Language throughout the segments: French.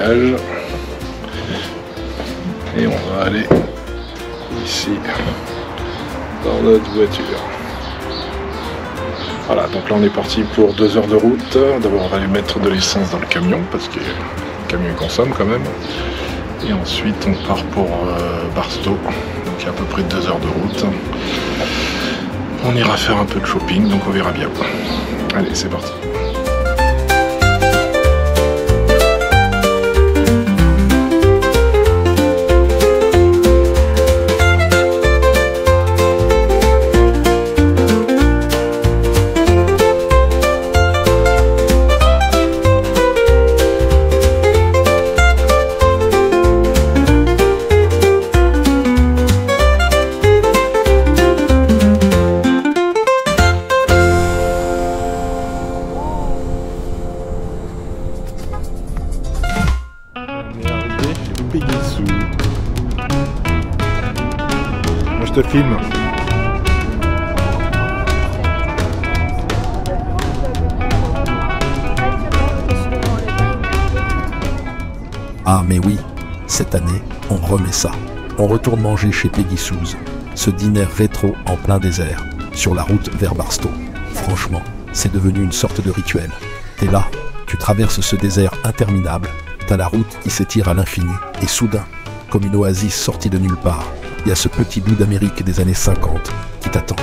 l'embouteillage. Et on va aller ici dans notre voiture. Voilà, donc là on est parti pour 2 heures de route. D'abord on va aller mettre de l'essence dans le camion parce que le camion il consomme quand même. Et ensuite on part pour Barstow, donc il y a à peu près 2 heures de route. On ira faire un peu de shopping, donc on verra bien. Allez, c'est parti. Moi je te filme. Ah mais oui, cette année, on remet ça. On retourne manger chez Peggy Sue's, ce dîner rétro en plein désert, sur la route vers Barstow. Franchement, c'est devenu une sorte de rituel. T'es là, tu traverses ce désert interminable, t'as la route qui s'étire à l'infini, et soudain, comme une oasis sortie de nulle part, il y a ce petit bout d'Amérique des années 50 qui t'attend.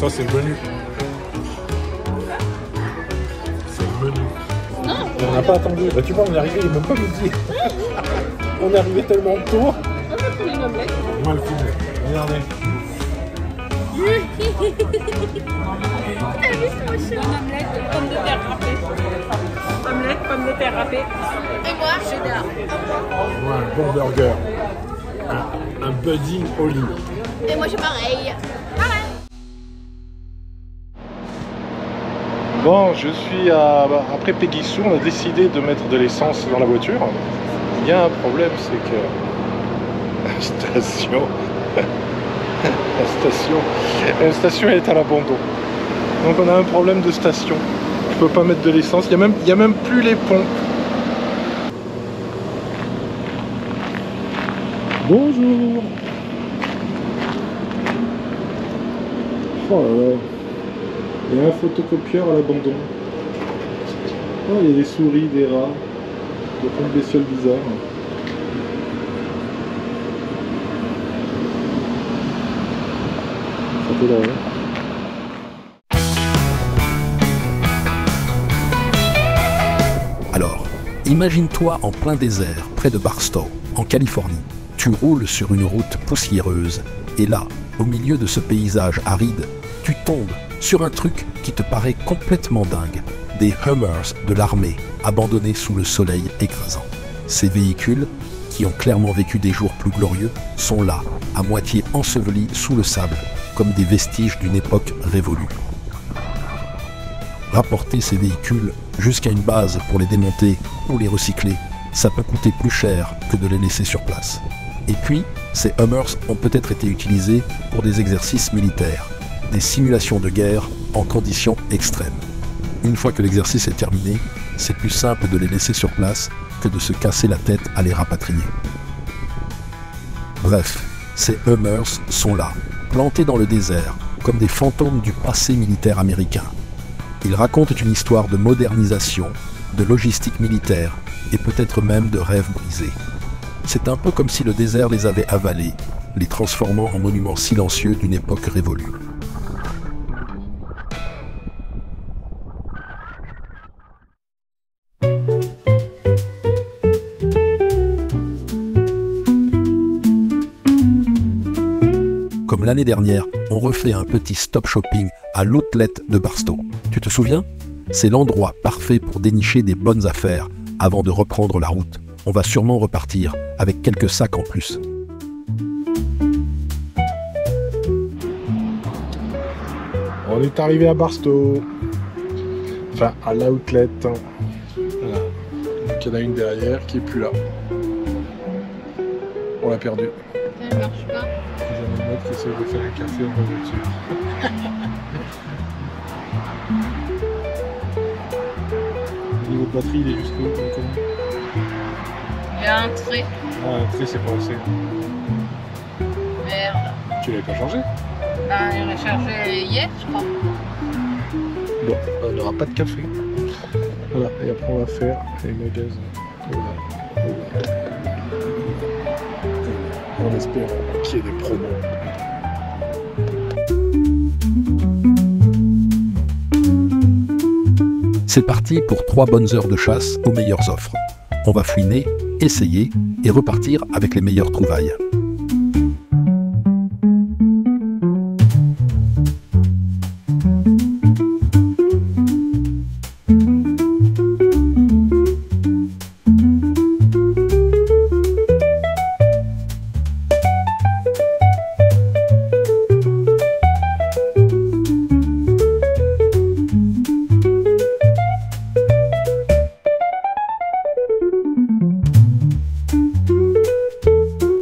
Ça c'est le menu. C'est le menu. Non. On n'a pas attendu. Bah tu vois, on est arrivé, il n'est même pas midi. On est arrivé tellement tôt. On va prendre une omelette. Mal filmé. Regardez. T'as vu ce machin? Une omelette, pommes de terre râpées. Omelette, pommes de terre râpées. Et moi, cheddar. Ouais, un bon burger. Un budding Oli. Et moi, j'ai pareil. Bon, je suis après Peggy Sue, on a décidé de mettre de l'essence dans la voiture. Il y a un problème, c'est que la station est à l'abandon. Donc on a un problème de station. Je peux pas mettre de l'essence. Il y a même plus les pompes. Bonjour. Oh là là. Il y a un photocopieur à l'abandon. Oh, il y a des souris, des rats, plein de bestioles bizarres. Ça fait drôle. Alors, imagine-toi en plein désert, près de Barstow, en Californie. Tu roules sur une route poussiéreuse, et là, au milieu de ce paysage aride, tu tombes sur un truc qui te paraît complètement dingue. Des Hummers de l'armée, abandonnés sous le soleil écrasant. Ces véhicules, qui ont clairement vécu des jours plus glorieux, sont là, à moitié ensevelis sous le sable, comme des vestiges d'une époque révolue. Rapporter ces véhicules jusqu'à une base pour les démonter ou les recycler, ça peut coûter plus cher que de les laisser sur place. Et puis, ces Hummers ont peut-être été utilisés pour des exercices militaires, des simulations de guerre en conditions extrêmes. Une fois que l'exercice est terminé, c'est plus simple de les laisser sur place que de se casser la tête à les rapatrier. Bref, ces Hummers sont là, plantés dans le désert, comme des fantômes du passé militaire américain. Ils racontent une histoire de modernisation, de logistique militaire et peut-être même de rêves brisés. C'est un peu comme si le désert les avait avalés, les transformant en monuments silencieux d'une époque révolue. comme l'année dernière, on refait un petit stop shopping à l'outlet de Barstow. Tu te souviens? C'est l'endroit parfait pour dénicher des bonnes affaires avant de reprendre la route. On va sûrement repartir avec quelques sacs en plus. On est arrivé à Barstow. Enfin, à l'outlet. Voilà. Donc il y en a une derrière qui est plus là. On l'a perdue. Ça ne marche pas. Il y a un mec qui essaie de faire un café en voiture. Le niveau de batterie, il est jusqu'où? Il y a un trait. Ah, un trait, c'est pas assez. Merde. Tu l'avais pas changé? Ah, il aurait chargé hier, je crois. Bon, on n'aura pas de café. Voilà, et après on va faire les magasins. En espérant qu'il y ait des promos. C'est parti pour 3 bonnes heures de chasse aux meilleures offres. On va fouiner, essayer et repartir avec les meilleures trouvailles.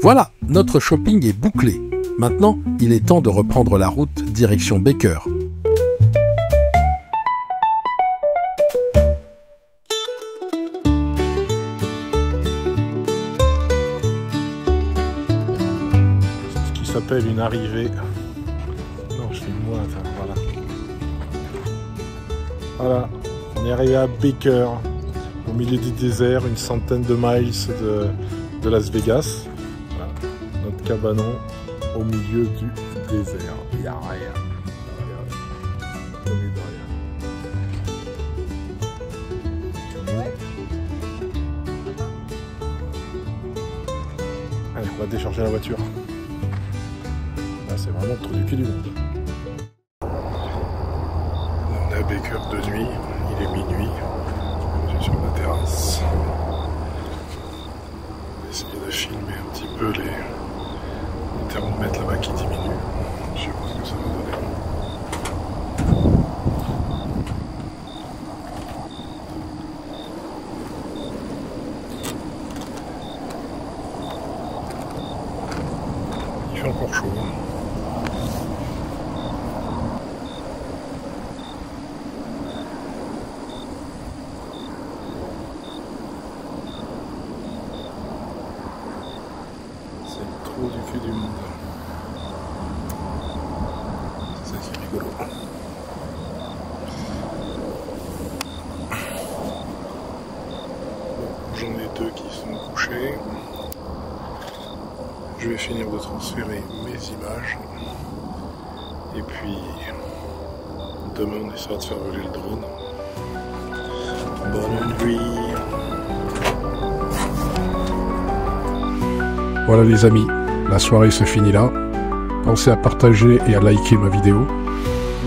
Voilà, notre shopping est bouclé. Maintenant, il est temps de reprendre la route direction Baker. C'est ce qui s'appelle une arrivée. Non, je fais moi, enfin, voilà. Voilà, on est arrivé à Baker, au milieu du désert, une centaine de miles de Las Vegas. Notre cabanon au milieu du désert. Il n'y a rien. Allez, on va décharger la voiture. Là, c'est vraiment le trou du cul du monde. On est à Baker de nuit. Il est minuit. Je suis sur la terrasse. On va essayer de filmer un petit peu les thermomètres là-bas qui diminuent. Je sais pas ce que ça va donner. Il fait encore chaud. C'est le trou du cul du monde. C'est ça qui est rigolo. Bon, j'en ai 2 qui sont couchés. Je vais finir de transférer mes images. Et puis demain on essaiera de faire voler le drone. Bonne nuit. Voilà les amis, la soirée se finit là. Pensez à partager et à liker ma vidéo.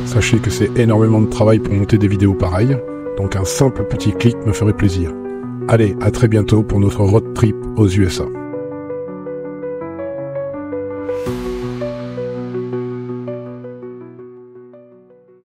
Sachez que c'est énormément de travail pour monter des vidéos pareilles, donc un simple petit clic me ferait plaisir. Allez, à très bientôt pour notre road trip aux USA.